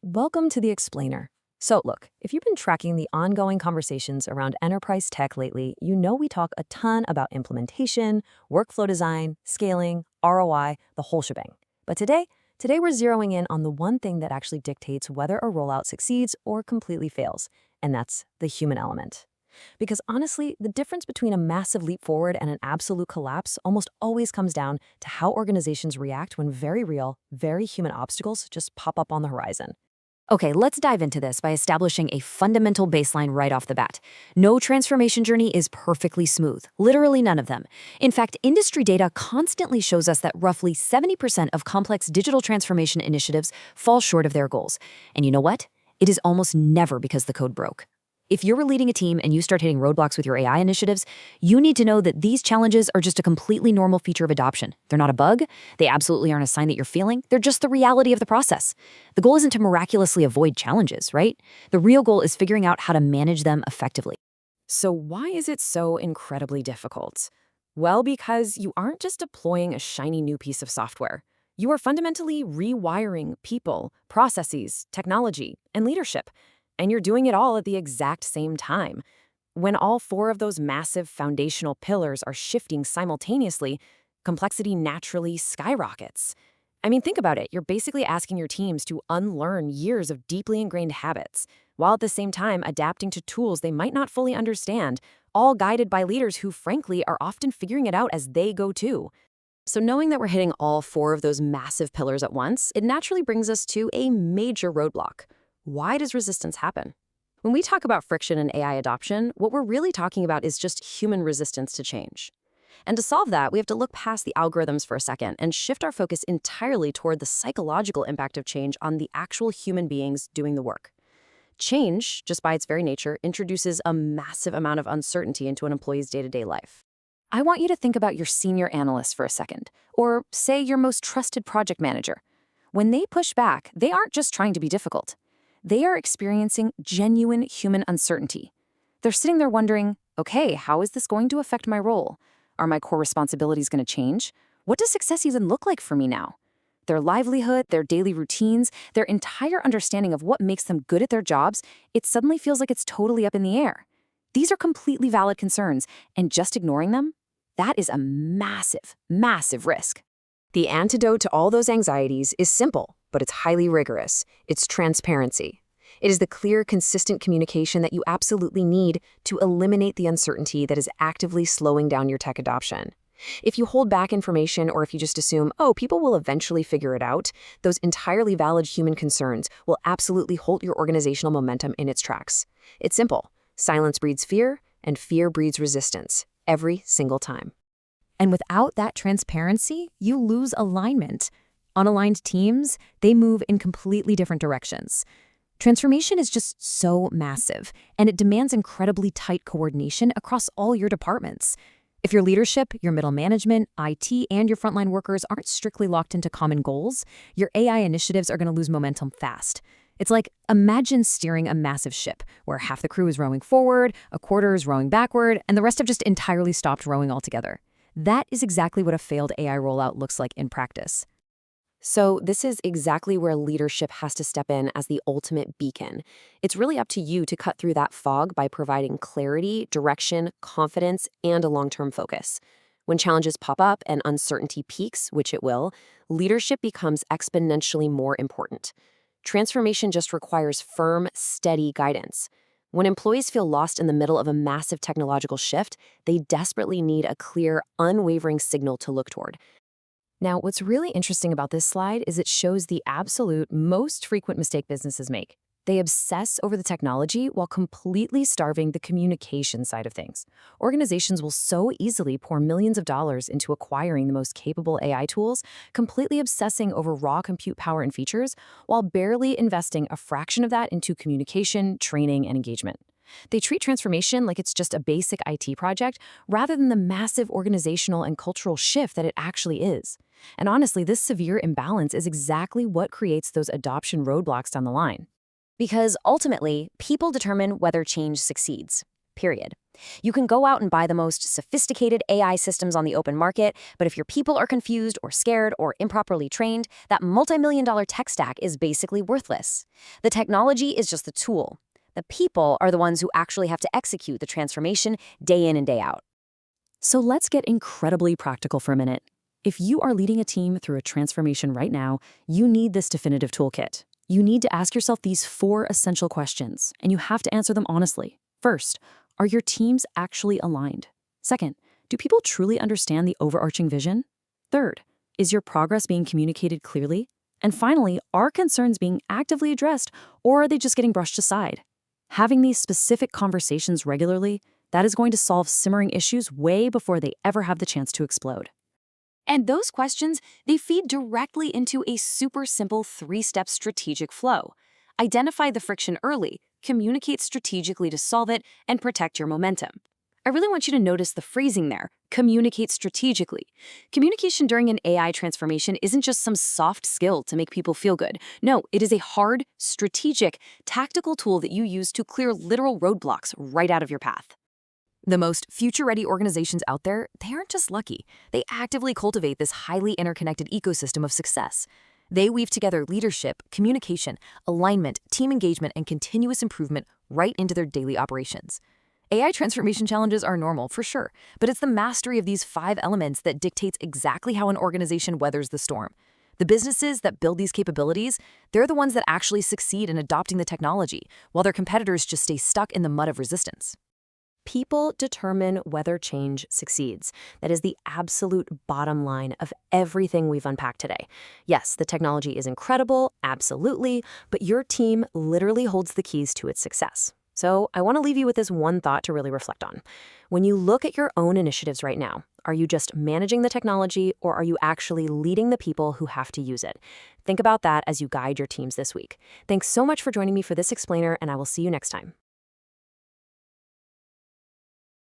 Welcome to The Explainer. So, look, if you've been tracking the ongoing conversations around enterprise tech lately, you know we talk a ton about implementation, workflow design, scaling, ROI, the whole shebang. But today we're zeroing in on the one thing that actually dictates whether a rollout succeeds or completely fails, and that's the human element. Because honestly, the difference between a massive leap forward and an absolute collapse almost always comes down to how organizations react when very real, very human obstacles just pop up on the horizon. Okay, let's dive into this by establishing a fundamental baseline right off the bat. No transformation journey is perfectly smooth, literally none of them. In fact, industry data constantly shows us that roughly 70% of complex digital transformation initiatives fall short of their goals. And you know what? It is almost never because the code broke. If you're leading a team and you start hitting roadblocks with your AI initiatives, you need to know that these challenges are just a completely normal feature of adoption. They're not a bug. They absolutely aren't a sign that you're failing. They're just the reality of the process. The goal isn't to miraculously avoid challenges, right? The real goal is figuring out how to manage them effectively. So, why is it so incredibly difficult? Well, because you aren't just deploying a shiny new piece of software. You are fundamentally rewiring people, processes, technology, and leadership. And you're doing it all at the exact same time. When all four of those massive foundational pillars are shifting simultaneously, complexity naturally skyrockets. I mean, think about it. You're basically asking your teams to unlearn years of deeply ingrained habits, while at the same time adapting to tools they might not fully understand, all guided by leaders who, frankly, are often figuring it out as they go too. So knowing that we're hitting all four of those massive pillars at once, it naturally brings us to a major roadblock. Why does resistance happen? When we talk about friction in AI adoption, what we're really talking about is just human resistance to change. And to solve that, we have to look past the algorithms for a second and shift our focus entirely toward the psychological impact of change on the actual human beings doing the work. Change, just by its very nature, introduces a massive amount of uncertainty into an employee's day-to-day life. I want you to think about your senior analyst for a second, or say your most trusted project manager. When they push back, they aren't just trying to be difficult. They are experiencing genuine human uncertainty. They're sitting there wondering, okay, how is this going to affect my role? Are my core responsibilities going to change? What does success even look like for me now? Their livelihood, their daily routines, their entire understanding of what makes them good at their jobs, it suddenly feels like it's totally up in the air. These are completely valid concerns, and just ignoring them, that is a massive, massive risk. The antidote to all those anxieties is simple, but it's highly rigorous. It's transparency. It is the clear, consistent communication that you absolutely need to eliminate the uncertainty that is actively slowing down your tech adoption. If you hold back information or if you just assume, oh, people will eventually figure it out, those entirely valid human concerns will absolutely halt your organizational momentum in its tracks. It's simple. Silence breeds fear, and fear breeds resistance, every single time. And without that transparency, you lose alignment. Unaligned teams, they move in completely different directions. Transformation is just so massive, and it demands incredibly tight coordination across all your departments. If your leadership, your middle management, IT, and your frontline workers aren't strictly locked into common goals, your AI initiatives are going to lose momentum fast. It's like, imagine steering a massive ship where half the crew is rowing forward, a quarter is rowing backward, and the rest have just entirely stopped rowing altogether. That is exactly what a failed AI rollout looks like in practice. So this is exactly where leadership has to step in as the ultimate beacon. It's really up to you to cut through that fog by providing clarity, direction, confidence, and a long-term focus. When challenges pop up and uncertainty peaks, which it will, leadership becomes exponentially more important. Transformation just requires firm, steady guidance. When employees feel lost in the middle of a massive technological shift, they desperately need a clear, unwavering signal to look toward. Now, what's really interesting about this slide is it shows the absolute most frequent mistake businesses make. They obsess over the technology while completely starving the communication side of things. Organizations will so easily pour millions of dollars into acquiring the most capable AI tools, completely obsessing over raw compute power and features, while barely investing a fraction of that into communication, training, and engagement. They treat transformation like it's just a basic IT project rather than the massive organizational and cultural shift that it actually is. And honestly, this severe imbalance is exactly what creates those adoption roadblocks down the line. Because ultimately, people determine whether change succeeds. Period. You can go out and buy the most sophisticated AI systems on the open market, but if your people are confused or scared or improperly trained, that multi-million-dollar tech stack is basically worthless. The technology is just the tool. The people are the ones who actually have to execute the transformation day in and day out. So let's get incredibly practical for a minute. If you are leading a team through a transformation right now, you need this definitive toolkit. You need to ask yourself these 4 essential questions, and you have to answer them honestly. First, are your teams actually aligned? Second, do people truly understand the overarching vision? Third, is your progress being communicated clearly? And finally, are concerns being actively addressed, or are they just getting brushed aside? Having these specific conversations regularly, that is going to solve simmering issues way before they ever have the chance to explode. And those questions, they feed directly into a super simple 3-step strategic flow. Identify the friction early, communicate strategically to solve it, and protect your momentum. I really want you to notice the phrasing there, communicate strategically. Communication during an AI transformation isn't just some soft skill to make people feel good. No, it is a hard, strategic, tactical tool that you use to clear literal roadblocks right out of your path. The most future-ready organizations out there, they aren't just lucky. They actively cultivate this highly interconnected ecosystem of success. They weave together leadership, communication, alignment, team engagement, and continuous improvement right into their daily operations. AI transformation challenges are normal, for sure, but it's the mastery of these 5 elements that dictates exactly how an organization weathers the storm. The businesses that build these capabilities, they're the ones that actually succeed in adopting the technology, while their competitors just stay stuck in the mud of resistance. People determine whether change succeeds. That is the absolute bottom line of everything we've unpacked today. Yes, the technology is incredible, absolutely, but your team literally holds the keys to its success. So I want to leave you with this one thought to really reflect on. When you look at your own initiatives right now, are you just managing the technology, or are you actually leading the people who have to use it? Think about that as you guide your teams this week. Thanks so much for joining me for this explainer, and I will see you next time.